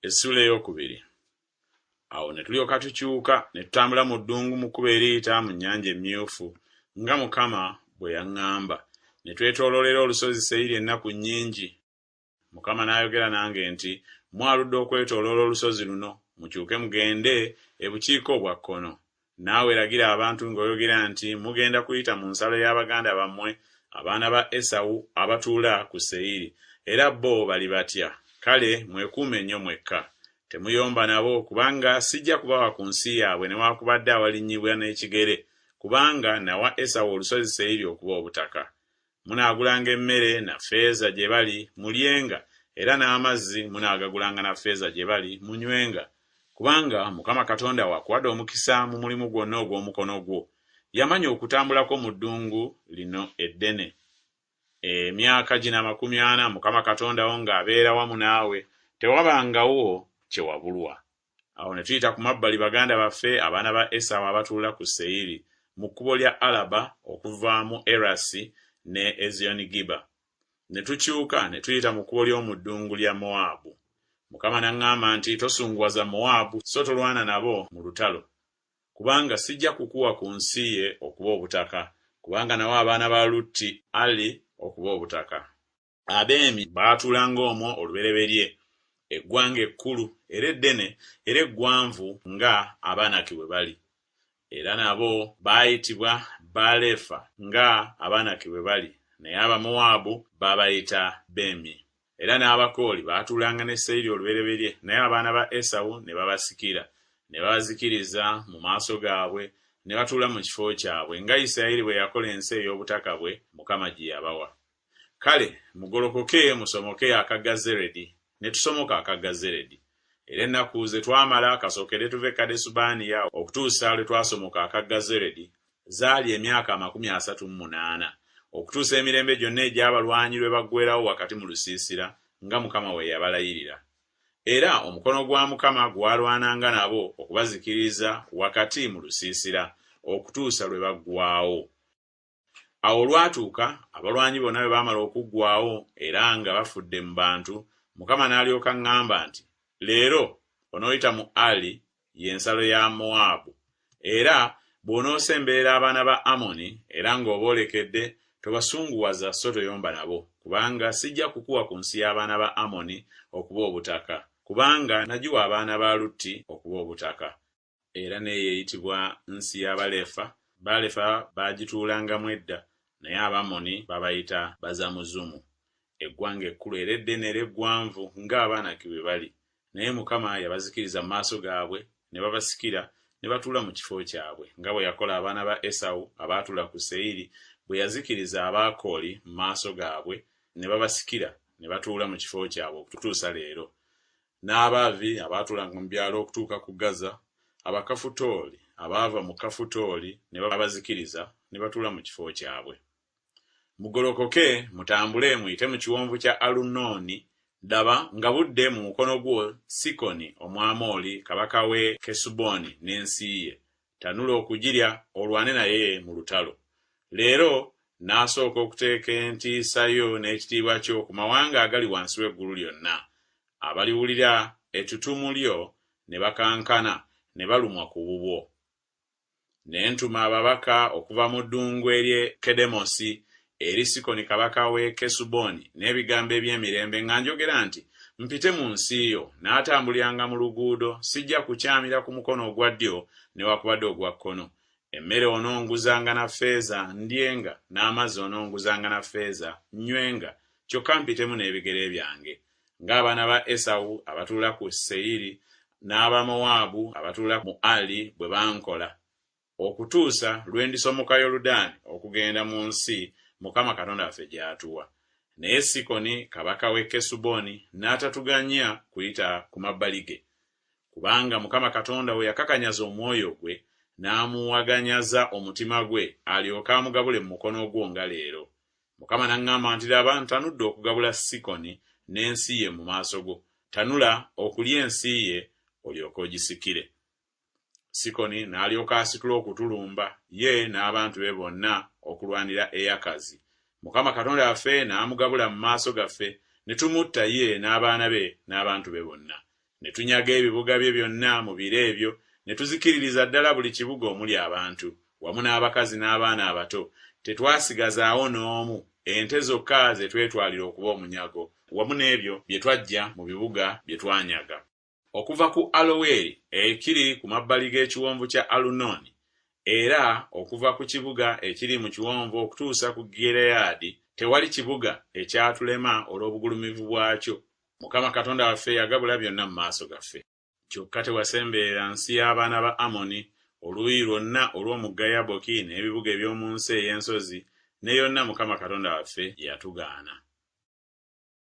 Essuula eyokubiri. Awo ne tulyoka tukyuka ne tutambula mu ddungu mu kkubo eriyita mu nnyanja emmyufu nga Mukama bwe yaŋŋamba. Ne twetooloolera olusozi Seyiri ennaku nnyingi. Mukama n'ayogera nange nti, mwaludde okwetooloola olusozi luno, mukyuke mugende ebukiika obwa kkono. Naawe lagira abantu ng'oyogera nti mugenda kuyita mu nsalo y'abaganda bammwe abaana ba Esawu abatuula ku Seyiri, era bo bali batya. Kale mwekuume nnyo mwekka. Temuyomba nabo, kubanga sijja kubawa ku nsi yaabwe newaakubadde awalinnyibwa n'ekigere, kubanga nawa Esawu olusozi Seyiri okuba obutaka. Munaagulanga emmere na ffeeza gye bali mulyenga, era n'amazzi munaagagulanga na ffeeza gye bali munywenga, kubanga Mukama Katonda wakuwadde omukisa mu mulimu gwonna ogw'omukono gwo. Yamanya okutambulako mu ddungu lino eddene. Emyaka gina 40 Mukama Katonda wo ng'abeera wamu naawe, tewabangawo kyewabulwa. Awo ne tuyita ku mabbali baganda baffe abaana ba Esawu abatuula ku Seyiri, mu kkubo lya Alaba okuva mu Erasi ne Ezionigiba. Ne tukyuka ne tuyita mu kkubo ly'omu ddungu lya Mowaabu. Mukama n'aŋŋamba nti, tosunguwaza Mowaabu so tolwana nabo mu lutalo, kubanga sijja kukuwa ku nsi ye okuba obutaka, kubanga nawo abaana ba Lutti Ali okuba obutaka. Abeemi baatuulanga omwo olubereberye, eggwanga ekkulu era eddene era eggwanvu nga Abanaki bwe bali. Era nabo baayitibwa Balefa nga Abanaki bwe bali, naye Abamowaabu babayita Beemi. Era n'Abakooli baatuulanga ne Seyiri olubereberye, naye abaana ba Esawu ne babasikira, ne babazikiriza mu maaso gaabwe, ne batuula mu kifo kyabwe, nga Isirayiri bwe yakola ensi ey'obutaka bwe Mukama gye yabawa. Kale mugolokoke musomoke akagga Zeredi. Ne tusomoka akagga Zeredi. Era ennaku ze twamala kasookere tuve Kadesubanea okutuusa lwe twasomoka akagga Zeredi zaali emyaka 38, okutuusa emirembe gyonna egy'abalwanyi lwe baggweerawo wakati mu lusiisira nga Mukama we yabalayirira. Era omukono gwa Mukama gwalwananga nabo okubazikiriza wakati mu lusiisira okutuusa lwe baggwaawo. Awo olwatuuka abalwanyi bonna bwe baamala okuggwaawo era nga bafudde mu bantu, Mukama n'alyoka aŋŋamba nti, leero onooyita mu Ali, y'ensalo ya Mowaabu, era bw'onoosemberera abaana ba Amoni era ng'oboolekedde, tobasunguwaza so toyomba nabo, kubanga sijja kukuwa ku nsi y'abaana ba Amoni okuba obutaka, kubanga nagiwa abaana ba Lutti okuba obutaka. Era neyo eyitibwa nsi y'Abalefa. Balefa baagituulangamu edda, naye Abamoni babayita Bazamuzumu. Eggwanga ekkulu era eddene era eggwanvu ng'Abanaki bwe bali. Naye Mukama yabazikiriza mu maaso gaabwe, ne babasikira, ne batuula mu kifo kyabwe, nga bwe yakola abaana ba Esawu abaatuula ku Seyiri, bwe yazikiriza Abakooli mu maaso gaabwe, ne babasikira, ne batuula mu kifo kyabwe okutuusa leero. N'Abaavi abaatuulanga mu byalo okutuuka ku Gaza, Abakafutooli abaava mu Kafutooli ne babazikiriza, ne batuula mu kifo kyabwe. Mugolokoke mutambule muyite mu kiwonvu kya Alunooni. Daba nga budde mu mukono gwo Sikoni Omwamoli kabaka w'e Kesuboni n'ensi ye. Tanula okugirya olwane naye mu lutalo. Leero n'asooka okuteeka entiisa yo n'ekitiibwa kyo ku mawanga agali wansi w'eggulu lyonna. Abaliwulira ettutumu lyo ne bakankana ne balumwa ku bubwo. Ne ntuma ababaka okuva mu ddungu ery'e Kedemosi eri Sikoni kabaka w'e Kesuboni n'ebigambo eby'emirembe nga njogera nti, mpite mu nsi yo, n'atambuliranga mu luguudo, sijja kukyamira ku mukono ogwa ddyo newaakubadde ogwa kkono. Emmere onoonguzanga na ffeeza ndyenga, n'amazzi onoonguzanga na ffeeza nnywenga, kyokka mpitemu n'ebigere byange. Ng'abaana ba Esawu abatuula ku Seyiri n'Abamowaabu abatuula mu Ali bwe bankola, okutuusa lwe ndisomoka Yoludaani okugenda mu nsi Mukama Katonda waffe gy'atuwa. Naye Sikoni kabaka w'e Kesuboni n'atatuganya kuyita ku mabbali ge, kubanga Mukama Katonda we yakakanyaza omwoyo gwe n'amuwaganyaza omutima gwe alyoke amugabule mu mukono gwo nga leero. Mukama n'aŋŋamba nti, laba ntanudde okugabula Sikoni n'ensi ye mu maaso go. Tanula okulya ensi ye olyoke ogisikire. Sikoni n'alyoka asitula okutulumba, ye n'abantu be bonna okulwanira Eyakazi. Mukama Katonda waffe n'amugabula mu maaso gaffe, ne tumutta ye n'abaana be n'abantu be bonna. ne tunyaga ebibuga bye byonna mu biro ebyo, ne tuzikiririza ddala buli kibuga omuli abantu, wamu n'abakazi n'abaana abato. Tetwasigazaawo n'omu, ente zokka ze twetwalira okuba omunyago, wamu n'ebyo bye twajja mu bibuga bye twanyaga. Okuva ku Aloweri ekiri ku mabbali g'ekiwonvu kya Alunoni, era okuva ku kibuga ekiri mu kiwonvu okutuusa ku Gireyaadi, tewali kibuga ekyatulema olw'obugulumivu bwakyo. Mukama Katonda waffe yagabula byonna mu maaso gaffe. Kyokka tewasemberera nsi y'abaana ba Amoni, oluuyi lwonna olw'omugga Yaboki n'ebibuga eby'omu nsi ey'ensozi, ne yonna Mukama Katonda waffe yatugaana.